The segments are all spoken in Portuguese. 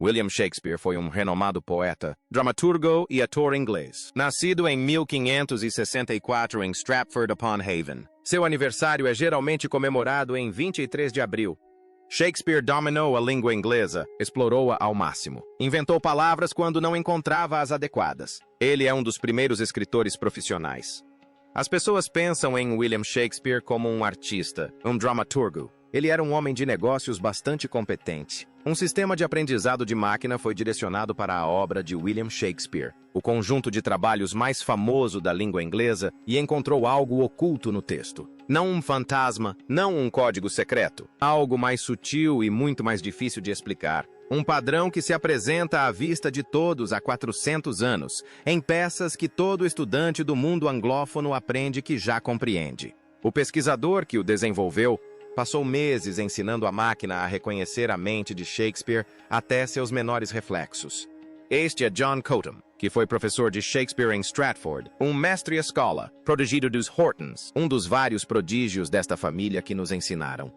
William Shakespeare foi um renomado poeta, dramaturgo e ator inglês. Nascido em 1564 em Stratford-upon-Avon. Seu aniversário é geralmente comemorado em 23 de abril. Shakespeare dominou a língua inglesa, explorou-a ao máximo. Inventou palavras quando não encontrava as adequadas. Ele é um dos primeiros escritores profissionais. As pessoas pensam em William Shakespeare como um artista, um dramaturgo. Ele era um homem de negócios bastante competente. Um sistema de aprendizado de máquina foi direcionado para a obra de William Shakespeare, o conjunto de trabalhos mais famoso da língua inglesa, e encontrou algo oculto no texto. Não um fantasma, não um código secreto. Algo mais sutil e muito mais difícil de explicar. Um padrão que se apresenta à vista de todos há 400 anos, em peças que todo estudante do mundo anglófono aprende que já compreende. O pesquisador que o desenvolveu passou meses ensinando a máquina a reconhecer a mente de Shakespeare até seus menores reflexos. Este é John Cotham, que foi professor de Shakespeare em Stratford, um mestre escola, protegido dos Hortons, um dos vários prodígios desta família que nos ensinaram.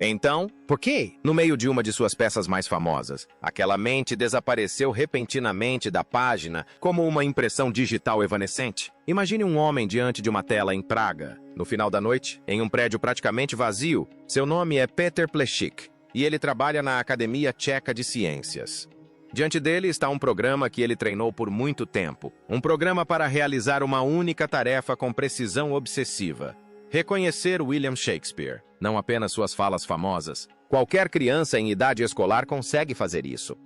Então, por quê? No meio de uma de suas peças mais famosas, aquela mente desapareceu repentinamente da página como uma impressão digital evanescente. Imagine um homem diante de uma tela em Praga. No final da noite, em um prédio praticamente vazio, seu nome é Peter Plešik, e ele trabalha na Academia Tcheca de Ciências. Diante dele está um programa que ele treinou por muito tempo. Um programa para realizar uma única tarefa com precisão obsessiva. Reconhecer William Shakespeare, não apenas suas falas famosas. Qualquer criança em idade escolar consegue fazer isso.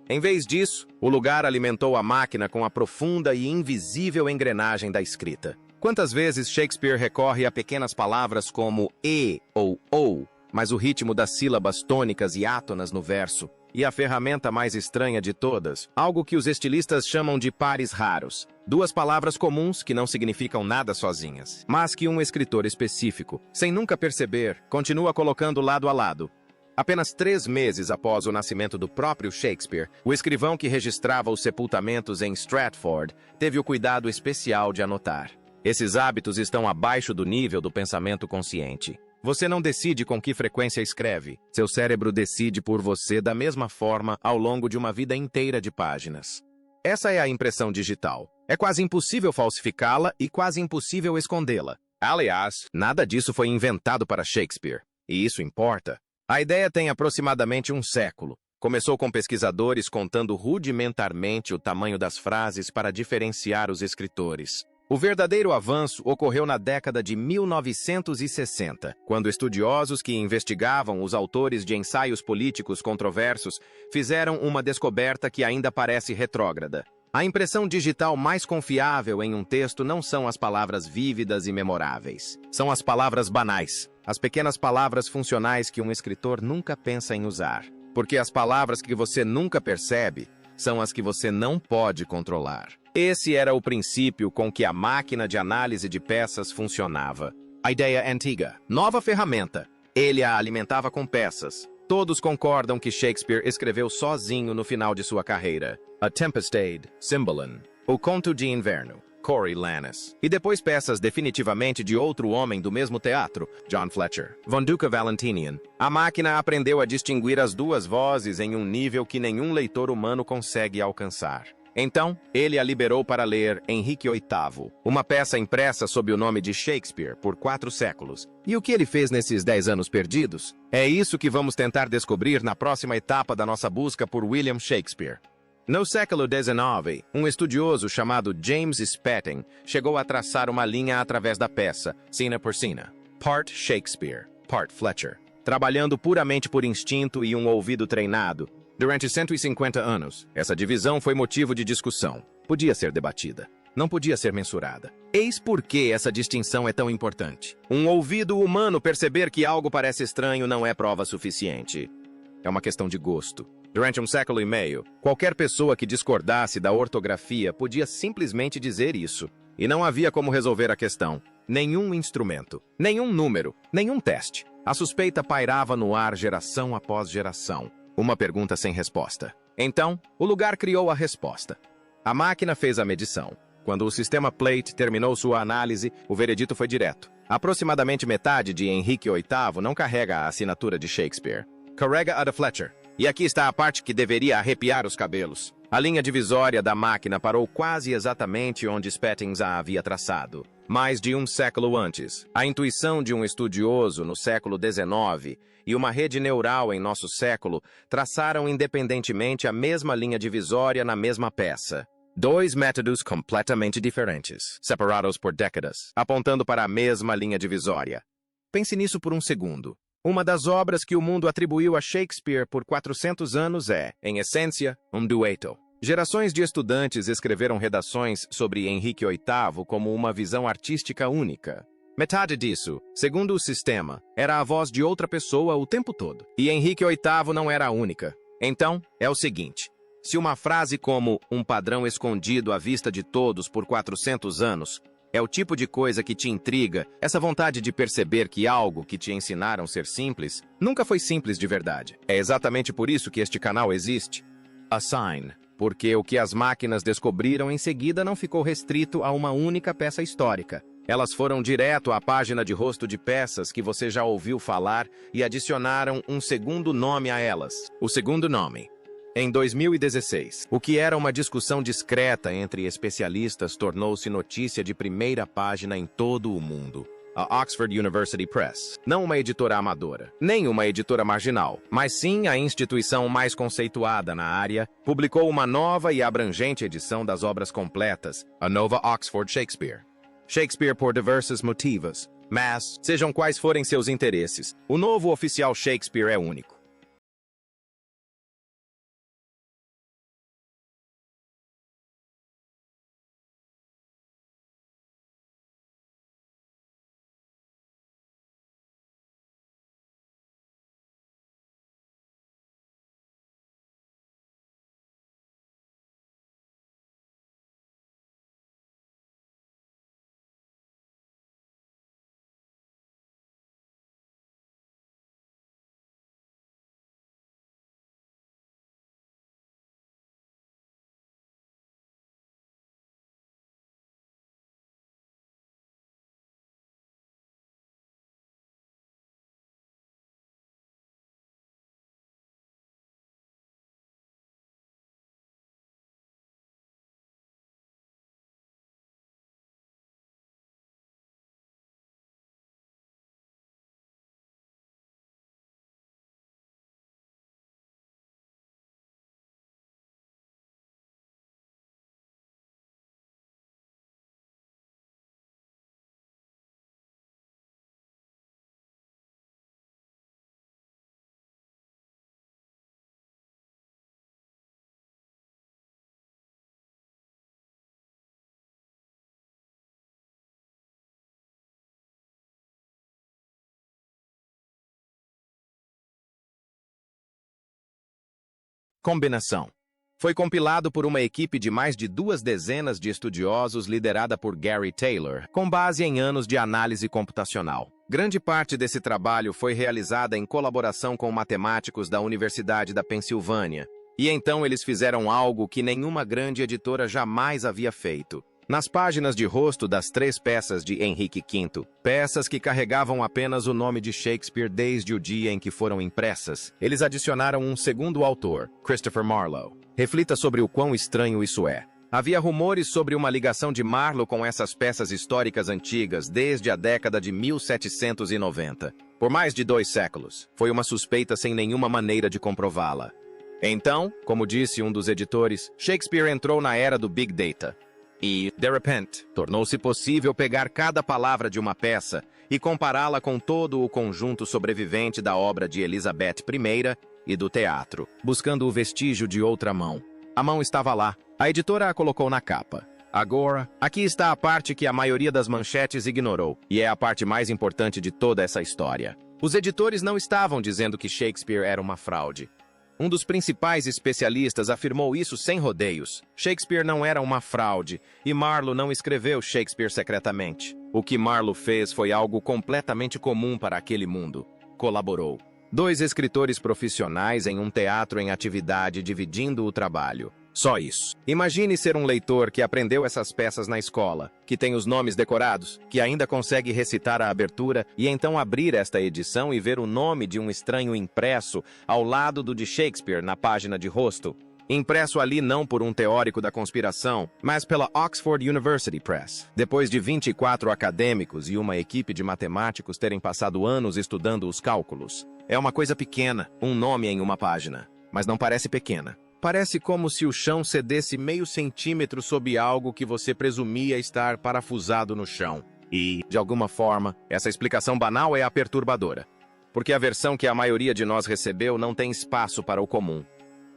Em vez disso, o lugar alimentou a máquina com a profunda e invisível engrenagem da escrita. Quantas vezes Shakespeare recorre a pequenas palavras como e ou ou, mas o ritmo das sílabas tônicas e átonas no verso, e a ferramenta mais estranha de todas, algo que os estilistas chamam de pares raros. Duas palavras comuns que não significam nada sozinhas, mas que um escritor específico, sem nunca perceber, continua colocando lado a lado. Apenas 3 meses após o nascimento do próprio Shakespeare, o escrivão que registrava os sepultamentos em Stratford teve o cuidado especial de anotar. Esses hábitos estão abaixo do nível do pensamento consciente. Você não decide com que frequência escreve. Seu cérebro decide por você da mesma forma ao longo de uma vida inteira de páginas. Essa é a impressão digital. É quase impossível falsificá-la e quase impossível escondê-la. Aliás, nada disso foi inventado para Shakespeare. E isso importa. A ideia tem aproximadamente um século. Começou com pesquisadores contando rudimentarmente o tamanho das frases para diferenciar os escritores. O verdadeiro avanço ocorreu na década de 1960, quando estudiosos que investigavam os autores de ensaios políticos controversos fizeram uma descoberta que ainda parece retrógrada. A impressão digital mais confiável em um texto não são as palavras vívidas e memoráveis. São as palavras banais, as pequenas palavras funcionais que um escritor nunca pensa em usar. Porque as palavras que você nunca percebe são as que você não pode controlar. Esse era o princípio com que a máquina de análise de peças funcionava. A ideia antiga. Nova ferramenta. Ele a alimentava com peças. Todos concordam que Shakespeare escreveu sozinho no final de sua carreira. A Tempestade, Cymbeline. O Conto de Inverno, Coriolanus. E depois peças definitivamente de outro homem do mesmo teatro, John Fletcher. Von Duca Valentinian. A máquina aprendeu a distinguir as duas vozes em um nível que nenhum leitor humano consegue alcançar. Então, ele a liberou para ler Henrique VIII, uma peça impressa sob o nome de Shakespeare por 4 séculos. E o que ele fez nesses 10 anos perdidos? É isso que vamos tentar descobrir na próxima etapa da nossa busca por William Shakespeare. No século XIX, um estudioso chamado James Spetting chegou a traçar uma linha através da peça, cena por cena. Part Shakespeare, part Fletcher. Trabalhando puramente por instinto e um ouvido treinado. Durante 150 anos, essa divisão foi motivo de discussão. Podia ser debatida. Não podia ser mensurada. Eis por que essa distinção é tão importante. Um ouvido humano perceber que algo parece estranho não é prova suficiente. É uma questão de gosto. Durante um século e meio, qualquer pessoa que discordasse da ortografia podia simplesmente dizer isso. E não havia como resolver a questão. Nenhum instrumento, nenhum número, nenhum teste. A suspeita pairava no ar geração após geração. Uma pergunta sem resposta. Então, o lugar criou a resposta. A máquina fez a medição. Quando o sistema Plate terminou sua análise, o veredito foi direto. Aproximadamente metade de Henrique VIII não carrega a assinatura de Shakespeare. Carrega a de Fletcher. E aqui está a parte que deveria arrepiar os cabelos. A linha divisória da máquina parou quase exatamente onde Spettings a havia traçado, mais de um século antes. A intuição de um estudioso no século XIX e uma rede neural em nosso século traçaram independentemente a mesma linha divisória na mesma peça. Dois métodos completamente diferentes, separados por décadas, apontando para a mesma linha divisória. Pense nisso por um segundo. Uma das obras que o mundo atribuiu a Shakespeare por 400 anos é, em essência, um dueto. Gerações de estudantes escreveram redações sobre Henrique VIII como uma visão artística única. Metade disso, segundo o sistema, era a voz de outra pessoa o tempo todo. E Henrique VIII não era a única. Então, é o seguinte. Se uma frase como um padrão escondido à vista de todos por 400 anos é o tipo de coisa que te intriga, essa vontade de perceber que algo que te ensinaram ser simples nunca foi simples de verdade. É exatamente por isso que este canal existe. A Sign, porque o que as máquinas descobriram em seguida não ficou restrito a uma única peça histórica. Elas foram direto à página de rosto de peças que você já ouviu falar e adicionaram um segundo nome a elas. O segundo nome. Em 2016, o que era uma discussão discreta entre especialistas tornou-se notícia de primeira página em todo o mundo. A Oxford University Press, não uma editora amadora, nem uma editora marginal, mas sim a instituição mais conceituada na área, publicou uma nova e abrangente edição das obras completas, a Nova Oxford Shakespeare. Shakespeare por diversos motivos, mas, sejam quais forem seus interesses, o novo oficial Shakespeare é único. Combinação. Foi compilado por uma equipe de mais de 2 dezenas de estudiosos liderada por Gary Taylor, com base em anos de análise computacional. Grande parte desse trabalho foi realizada em colaboração com matemáticos da Universidade da Pensilvânia, e então eles fizeram algo que nenhuma grande editora jamais havia feito. Nas páginas de rosto das 3 peças de Henrique V, peças que carregavam apenas o nome de Shakespeare desde o dia em que foram impressas, eles adicionaram um segundo autor, Christopher Marlowe. Reflita sobre o quão estranho isso é. Havia rumores sobre uma ligação de Marlowe com essas peças históricas antigas desde a década de 1790. Por mais de 2 séculos, foi uma suspeita sem nenhuma maneira de comprová-la. Então, como disse um dos editores, Shakespeare entrou na era do Big Data. E, de repente, tornou-se possível pegar cada palavra de uma peça e compará-la com todo o conjunto sobrevivente da obra de Elizabeth I e do teatro, buscando o vestígio de outra mão. A mão estava lá. A editora a colocou na capa. Agora, aqui está a parte que a maioria das manchetes ignorou, e é a parte mais importante de toda essa história. Os editores não estavam dizendo que Shakespeare era uma fraude. Um dos principais especialistas afirmou isso sem rodeios. Shakespeare não era uma fraude, e Marlowe não escreveu Shakespeare secretamente. O que Marlowe fez foi algo completamente comum para aquele mundo. Colaborou. 2 escritores profissionais em um teatro em atividade dividindo o trabalho. Só isso. Imagine ser um leitor que aprendeu essas peças na escola, que tem os nomes decorados, que ainda consegue recitar a abertura e então abrir esta edição e ver o nome de um estranho impresso ao lado do de Shakespeare na página de rosto. Impresso ali não por um teórico da conspiração, mas pela Oxford University Press. Depois de 24 acadêmicos e uma equipe de matemáticos terem passado anos estudando os cálculos. É uma coisa pequena, um nome em uma página, mas não parece pequena. Parece como se o chão cedesse meio centímetro sob algo que você presumia estar parafusado no chão. E, de alguma forma, essa explicação banal é a perturbadora. Porque a versão que a maioria de nós recebeu não tem espaço para o comum.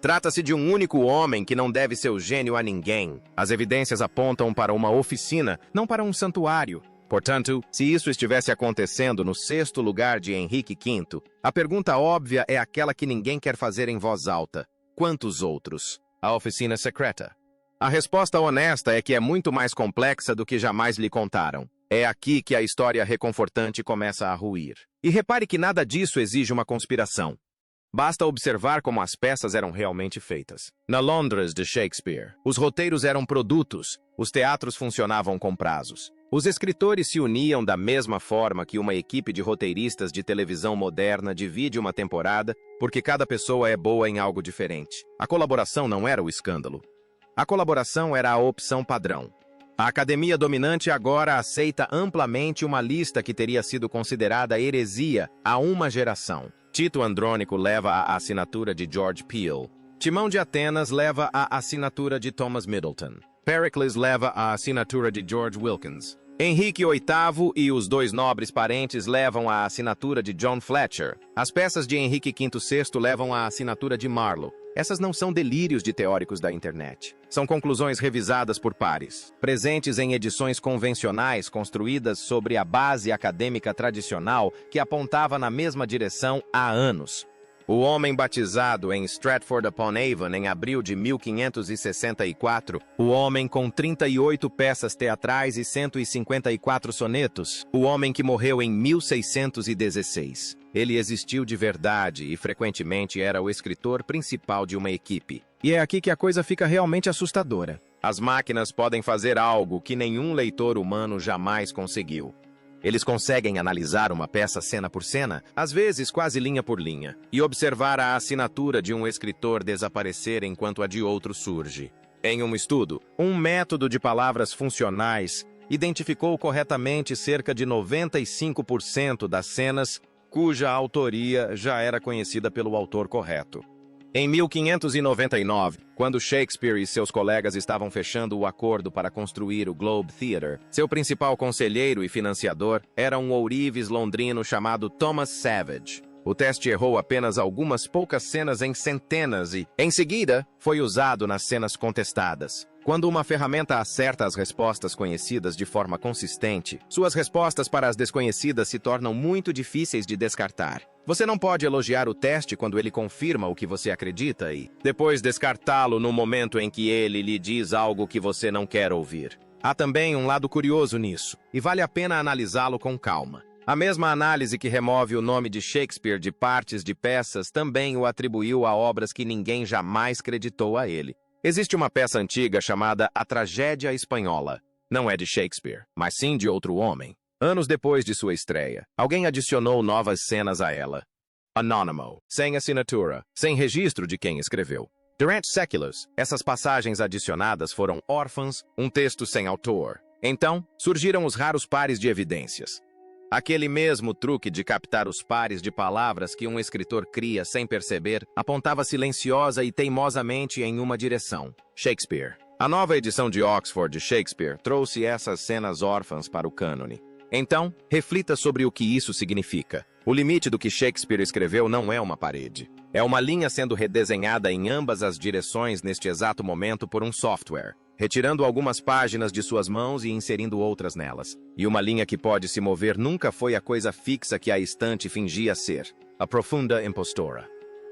Trata-se de um único homem que não deve seu gênio a ninguém. As evidências apontam para uma oficina, não para um santuário. Portanto, se isso estivesse acontecendo no 6º lugar de Henrique V, a pergunta óbvia é aquela que ninguém quer fazer em voz alta. Quantos outros? A oficina secreta. A resposta honesta é que é muito mais complexa do que jamais lhe contaram. É aqui que a história reconfortante começa a ruir. E repare que nada disso exige uma conspiração. Basta observar como as peças eram realmente feitas. Na Londres de Shakespeare, os roteiros eram produtos, os teatros funcionavam com prazos. Os escritores se uniam da mesma forma que uma equipe de roteiristas de televisão moderna divide uma temporada, porque cada pessoa é boa em algo diferente. A colaboração não era o escândalo. A colaboração era a opção padrão. A academia dominante agora aceita amplamente uma lista que teria sido considerada heresia há uma geração. Tito Andrônico leva a assinatura de George Peele. Timão de Atenas leva a assinatura de Thomas Middleton. Pericles leva a assinatura de George Wilkins. Henrique VIII e os dois nobres parentes levam a assinatura de John Fletcher. As peças de Henrique V levam a assinatura de Marlowe. Essas não são delírios de teóricos da internet. São conclusões revisadas por pares, presentes em edições convencionais construídas sobre a base acadêmica tradicional que apontava na mesma direção há anos. O homem batizado em Stratford-upon-Avon em abril de 1564, o homem com 38 peças teatrais e 154 sonetos, o homem que morreu em 1616. Ele existiu de verdade e frequentemente era o escritor principal de uma equipe. E é aqui que a coisa fica realmente assustadora. As máquinas podem fazer algo que nenhum leitor humano jamais conseguiu. Eles conseguem analisar uma peça cena por cena, às vezes quase linha por linha, e observar a assinatura de um escritor desaparecer enquanto a de outro surge. Em um estudo, um método de palavras funcionais identificou corretamente cerca de 95% das cenas cuja autoria já era conhecida pelo autor correto. Em 1599, quando Shakespeare e seus colegas estavam fechando o acordo para construir o Globe Theatre, seu principal conselheiro e financiador era um ourives londrino chamado Thomas Savage. O teste errou apenas algumas poucas cenas em centenas e, em seguida, foi usado nas cenas contestadas. Quando uma ferramenta acerta as respostas conhecidas de forma consistente, suas respostas para as desconhecidas se tornam muito difíceis de descartar. Você não pode elogiar o teste quando ele confirma o que você acredita e, depois, descartá-lo no momento em que ele lhe diz algo que você não quer ouvir. Há também um lado curioso nisso, e vale a pena analisá-lo com calma. A mesma análise que remove o nome de Shakespeare de partes de peças também o atribuiu a obras que ninguém jamais creditou a ele. Existe uma peça antiga chamada A Tragédia Espanhola. Não é de Shakespeare, mas sim de outro homem. Anos depois de sua estreia, alguém adicionou novas cenas a ela. Anonymous, sem assinatura, sem registro de quem escreveu. Durante séculos, essas passagens adicionadas foram órfãs, um texto sem autor. Então, surgiram os raros pares de evidências. Aquele mesmo truque de captar os pares de palavras que um escritor cria sem perceber, apontava silenciosa e teimosamente em uma direção: Shakespeare. A nova edição de Oxford de Shakespeare trouxe essas cenas órfãs para o cânone. Então, reflita sobre o que isso significa. O limite do que Shakespeare escreveu não é uma parede. É uma linha sendo redesenhada em ambas as direções neste exato momento por um software, retirando algumas páginas de suas mãos e inserindo outras nelas. E uma linha que pode se mover nunca foi a coisa fixa que a estante fingia ser. A Profunda Impostora.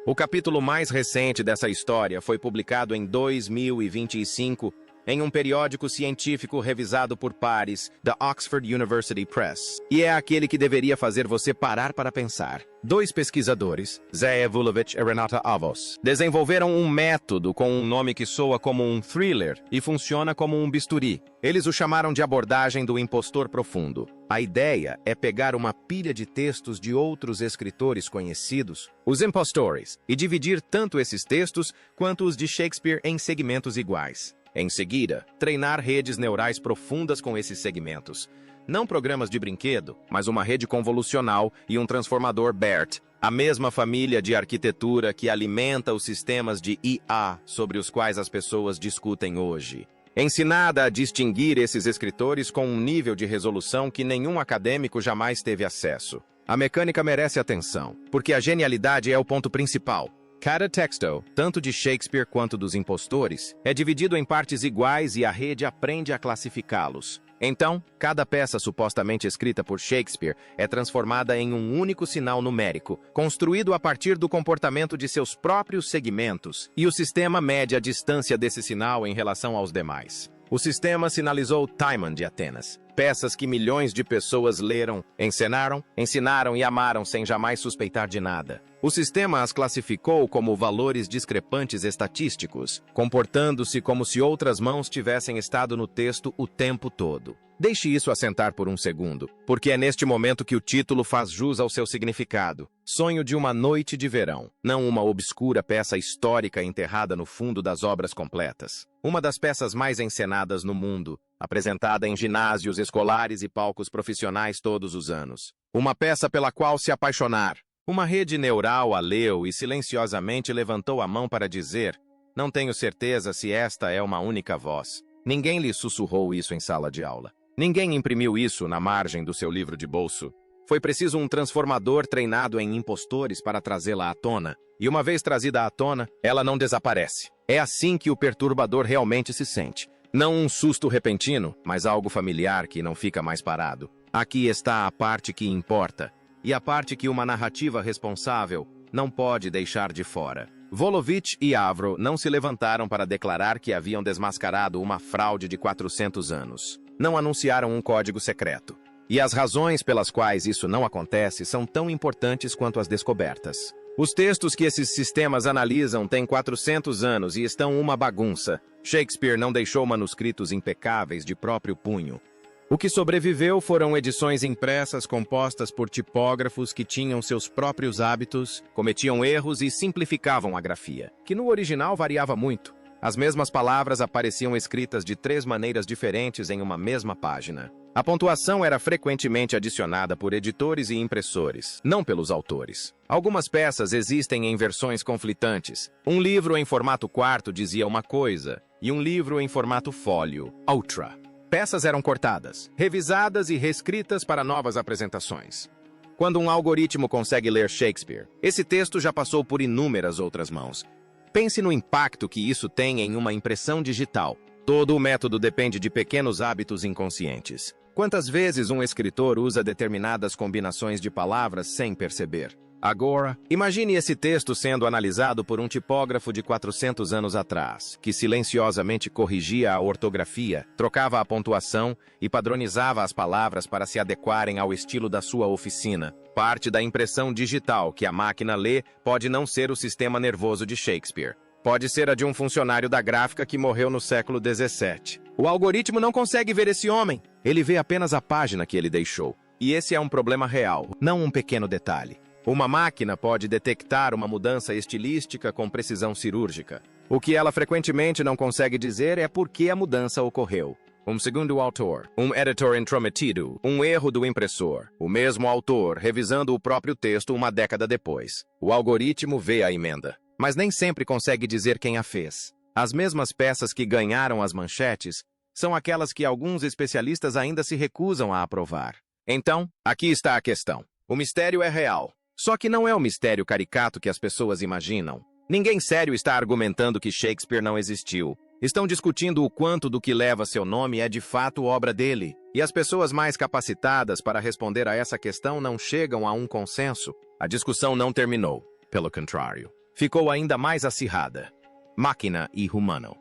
O capítulo mais recente dessa história foi publicado em 2025 em um periódico científico revisado por pares da Oxford University Press. E é aquele que deveria fazer você parar para pensar. Dois pesquisadores, Zé Vulovic e Renata Avos, desenvolveram um método com um nome que soa como um thriller e funciona como um bisturi. Eles o chamaram de abordagem do impostor profundo. A ideia é pegar uma pilha de textos de outros escritores conhecidos, os impostores, e dividir tanto esses textos quanto os de Shakespeare em segmentos iguais. Em seguida, treinar redes neurais profundas com esses segmentos. Não programas de brinquedo, mas uma rede convolucional e um transformador BERT, a mesma família de arquitetura que alimenta os sistemas de IA sobre os quais as pessoas discutem hoje. Ensinada a distinguir esses escritores com um nível de resolução que nenhum acadêmico jamais teve acesso. A mecânica merece atenção, porque a genialidade é o ponto principal. Cada texto, tanto de Shakespeare quanto dos impostores, é dividido em partes iguais e a rede aprende a classificá-los. Então, cada peça supostamente escrita por Shakespeare é transformada em um único sinal numérico, construído a partir do comportamento de seus próprios segmentos, e o sistema mede a distância desse sinal em relação aos demais. O sistema sinalizou Timon de Atenas, peças que milhões de pessoas leram, encenaram, ensinaram e amaram sem jamais suspeitar de nada. O sistema as classificou como valores discrepantes estatísticos, comportando-se como se outras mãos tivessem estado no texto o tempo todo. Deixe isso assentar por um segundo, porque é neste momento que o título faz jus ao seu significado. Sonho de uma noite de verão, não uma obscura peça histórica enterrada no fundo das obras completas. Uma das peças mais encenadas no mundo, apresentada em ginásios escolares e palcos profissionais todos os anos. Uma peça pela qual se apaixonar. Uma rede neural a leu e silenciosamente levantou a mão para dizer: não tenho certeza se esta é uma única voz. Ninguém lhe sussurrou isso em sala de aula. Ninguém imprimiu isso na margem do seu livro de bolso. Foi preciso um transformador treinado em impostores para trazê-la à tona. E uma vez trazida à tona, ela não desaparece. É assim que o perturbador realmente se sente. Não um susto repentino, mas algo familiar que não fica mais parado. Aqui está a parte que importa. E a parte que uma narrativa responsável não pode deixar de fora. Vulovic e Avro não se levantaram para declarar que haviam desmascarado uma fraude de 400 anos. Não anunciaram um código secreto. E as razões pelas quais isso não acontece são tão importantes quanto as descobertas. Os textos que esses sistemas analisam têm 400 anos e estão uma bagunça. Shakespeare não deixou manuscritos impecáveis de próprio punho. O que sobreviveu foram edições impressas compostas por tipógrafos que tinham seus próprios hábitos, cometiam erros e simplificavam a grafia, que no original variava muito. As mesmas palavras apareciam escritas de 3 maneiras diferentes em uma mesma página. A pontuação era frequentemente adicionada por editores e impressores, não pelos autores. Algumas peças existem em versões conflitantes. Um livro em formato quarto dizia uma coisa, e um livro em formato fólio, outra. Peças eram cortadas, revisadas e reescritas para novas apresentações. Quando um algoritmo consegue ler Shakespeare, esse texto já passou por inúmeras outras mãos. Pense no impacto que isso tem em uma impressão digital. Todo o método depende de pequenos hábitos inconscientes. Quantas vezes um escritor usa determinadas combinações de palavras sem perceber? Agora, imagine esse texto sendo analisado por um tipógrafo de 400 anos atrás, que silenciosamente corrigia a ortografia, trocava a pontuação e padronizava as palavras para se adequarem ao estilo da sua oficina. Parte da impressão digital que a máquina lê pode não ser o sistema nervoso de Shakespeare. Pode ser a de um funcionário da gráfica que morreu no século XVII. O algoritmo não consegue ver esse homem. Ele vê apenas a página que ele deixou. E esse é um problema real, não um pequeno detalhe. Uma máquina pode detectar uma mudança estilística com precisão cirúrgica. O que ela frequentemente não consegue dizer é por que a mudança ocorreu. Um segundo autor, um editor intrometido, um erro do impressor. O mesmo autor revisando o próprio texto uma década depois. O algoritmo vê a emenda, mas nem sempre consegue dizer quem a fez. As mesmas peças que ganharam as manchetes são aquelas que alguns especialistas ainda se recusam a aprovar. Então, aqui está a questão. O mistério é real. Só que não é o mistério caricato que as pessoas imaginam. Ninguém sério está argumentando que Shakespeare não existiu. Estão discutindo o quanto do que leva seu nome é de fato obra dele. E as pessoas mais capacitadas para responder a essa questão não chegam a um consenso. A discussão não terminou. Pelo contrário, ficou ainda mais acirrada. Máquina e humano.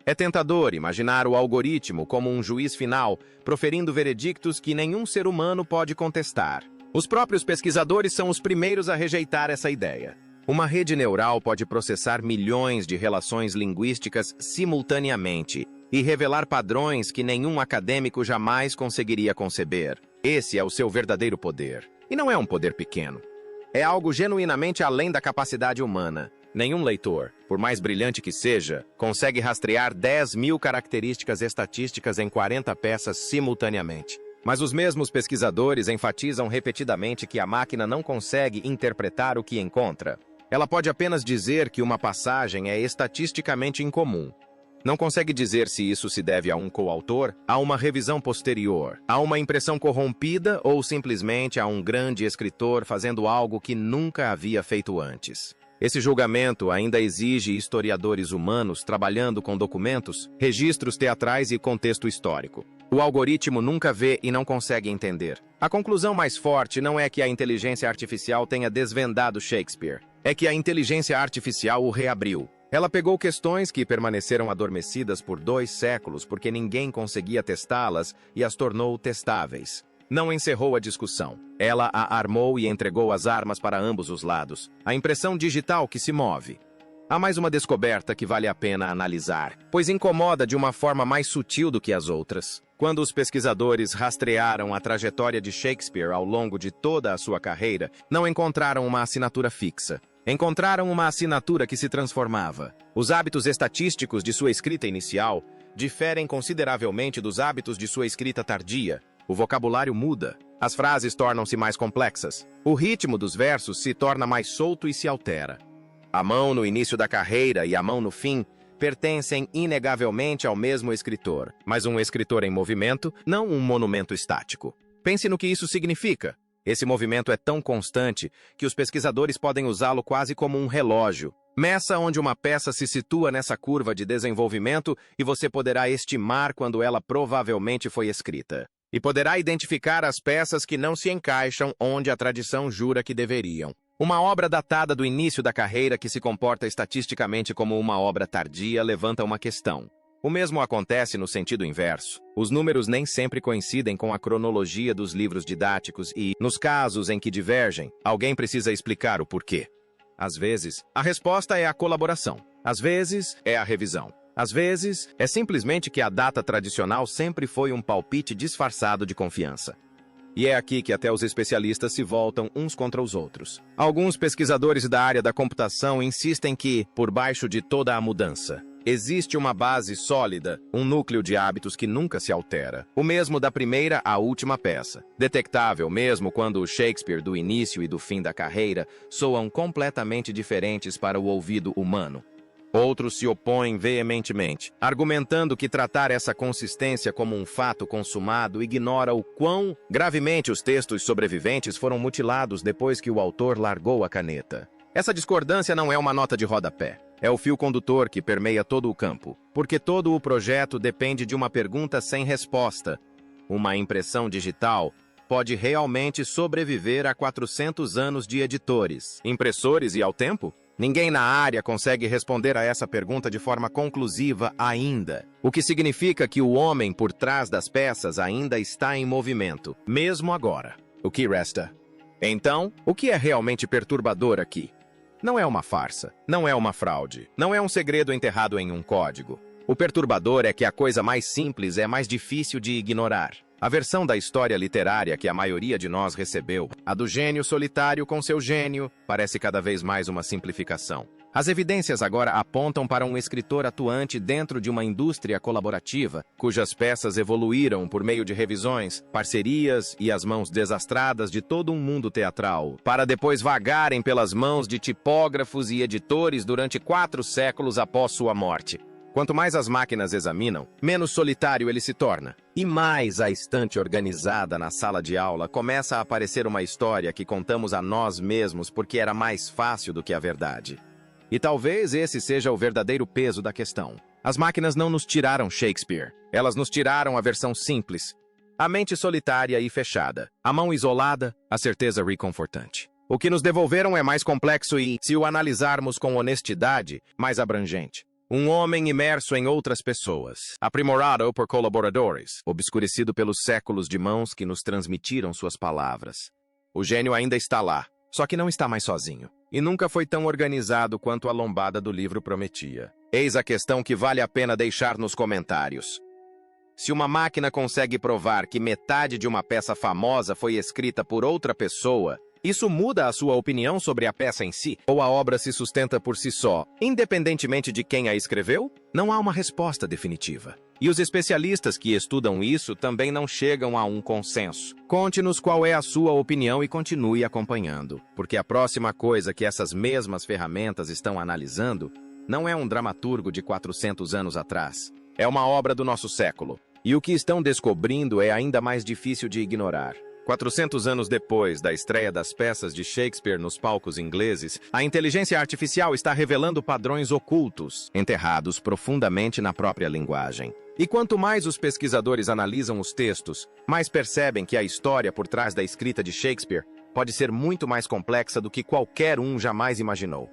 É tentador imaginar o algoritmo como um juiz final, proferindo veredictos que nenhum ser humano pode contestar. Os próprios pesquisadores são os primeiros a rejeitar essa ideia. Uma rede neural pode processar milhões de relações linguísticas simultaneamente e revelar padrões que nenhum acadêmico jamais conseguiria conceber. Esse é o seu verdadeiro poder. E não é um poder pequeno. É algo genuinamente além da capacidade humana. Nenhum leitor, por mais brilhante que seja, consegue rastrear 10.000 características estatísticas em 40 peças simultaneamente. Mas os mesmos pesquisadores enfatizam repetidamente que a máquina não consegue interpretar o que encontra. Ela pode apenas dizer que uma passagem é estatisticamente incomum. Não consegue dizer se isso se deve a um coautor, a uma revisão posterior, a uma impressão corrompida ou simplesmente a um grande escritor fazendo algo que nunca havia feito antes. Esse julgamento ainda exige historiadores humanos trabalhando com documentos, registros teatrais e contexto histórico. O algoritmo nunca vê e não consegue entender. A conclusão mais forte não é que a inteligência artificial tenha desvendado Shakespeare, é que a inteligência artificial o reabriu. Ela pegou questões que permaneceram adormecidas por 2 séculos porque ninguém conseguia testá-las e as tornou testáveis. Não encerrou a discussão. Ela a armou e entregou as armas para ambos os lados. A impressão digital que se move. Há mais uma descoberta que vale a pena analisar, pois incomoda de uma forma mais sutil do que as outras. Quando os pesquisadores rastrearam a trajetória de Shakespeare ao longo de toda a sua carreira, não encontraram uma assinatura fixa. Encontraram uma assinatura que se transformava. Os hábitos estatísticos de sua escrita inicial diferem consideravelmente dos hábitos de sua escrita tardia. O vocabulário muda. As frases tornam-se mais complexas. O ritmo dos versos se torna mais solto e se altera. A mão no início da carreira e a mão no fim pertencem inegavelmente ao mesmo escritor, mas um escritor em movimento, não um monumento estático. Pense no que isso significa. Esse movimento é tão constante que os pesquisadores podem usá-lo quase como um relógio. Meça onde uma peça se situa nessa curva de desenvolvimento e você poderá estimar quando ela provavelmente foi escrita. E poderá identificar as peças que não se encaixam onde a tradição jura que deveriam. Uma obra datada do início da carreira que se comporta estatisticamente como uma obra tardia levanta uma questão. O mesmo acontece no sentido inverso. Os números nem sempre coincidem com a cronologia dos livros didáticos e, nos casos em que divergem, alguém precisa explicar o porquê. Às vezes, a resposta é a colaboração. Às vezes, é a revisão. Às vezes, é simplesmente que a data tradicional sempre foi um palpite disfarçado de confiança. E é aqui que até os especialistas se voltam uns contra os outros. Alguns pesquisadores da área da computação insistem que, por baixo de toda a mudança, existe uma base sólida, um núcleo de hábitos que nunca se altera. O mesmo da primeira à última peça. Detectável mesmo quando o Shakespeare do início e do fim da carreira soam completamente diferentes para o ouvido humano. Outros se opõem veementemente, argumentando que tratar essa consistência como um fato consumado ignora o quão gravemente os textos sobreviventes foram mutilados depois que o autor largou a caneta. Essa discordância não é uma nota de rodapé. É o fio condutor que permeia todo o campo, porque todo o projeto depende de uma pergunta sem resposta. Uma impressão digital pode realmente sobreviver a 400 anos de editores, impressores e ao tempo? Ninguém na área consegue responder a essa pergunta de forma conclusiva ainda, o que significa que o homem por trás das peças ainda está em movimento, mesmo agora. O que resta? Então, o que é realmente perturbador aqui? Não é uma farsa, não é uma fraude, não é um segredo enterrado em um código. O perturbador é que a coisa mais simples é mais difícil de ignorar. A versão da história literária que a maioria de nós recebeu, a do gênio solitário com seu gênio, parece cada vez mais uma simplificação. As evidências agora apontam para um escritor atuante dentro de uma indústria colaborativa, cujas peças evoluíram por meio de revisões, parcerias e as mãos desastradas de todo um mundo teatral, para depois vagarem pelas mãos de tipógrafos e editores durante 4 séculos após sua morte. Quanto mais as máquinas examinam, menos solitário ele se torna. E mais a estante organizada na sala de aula começa a aparecer uma história que contamos a nós mesmos porque era mais fácil do que a verdade. E talvez esse seja o verdadeiro peso da questão. As máquinas não nos tiraram Shakespeare. Elas nos tiraram a versão simples. A mente solitária e fechada. A mão isolada, a certeza reconfortante. O que nos devolveram é mais complexo e, se o analisarmos com honestidade, mais abrangente. Um homem imerso em outras pessoas, aprimorado por colaboradores, obscurecido pelos séculos de mãos que nos transmitiram suas palavras. O gênio ainda está lá, só que não está mais sozinho. E nunca foi tão organizado quanto a lombada do livro prometia. Eis a questão que vale a pena deixar nos comentários. Se uma máquina consegue provar que metade de uma peça famosa foi escrita por outra pessoa, isso muda a sua opinião sobre a peça em si? Ou a obra se sustenta por si só, independentemente de quem a escreveu? Não há uma resposta definitiva. E os especialistas que estudam isso também não chegam a um consenso. Conte-nos qual é a sua opinião e continue acompanhando, porque a próxima coisa que essas mesmas ferramentas estão analisando não é um dramaturgo de 400 anos atrás. É uma obra do nosso século. E o que estão descobrindo é ainda mais difícil de ignorar. 400 anos depois da estreia das peças de Shakespeare nos palcos ingleses, a inteligência artificial está revelando padrões ocultos, enterrados profundamente na própria linguagem. E quanto mais os pesquisadores analisam os textos, mais percebem que a história por trás da escrita de Shakespeare pode ser muito mais complexa do que qualquer um jamais imaginou.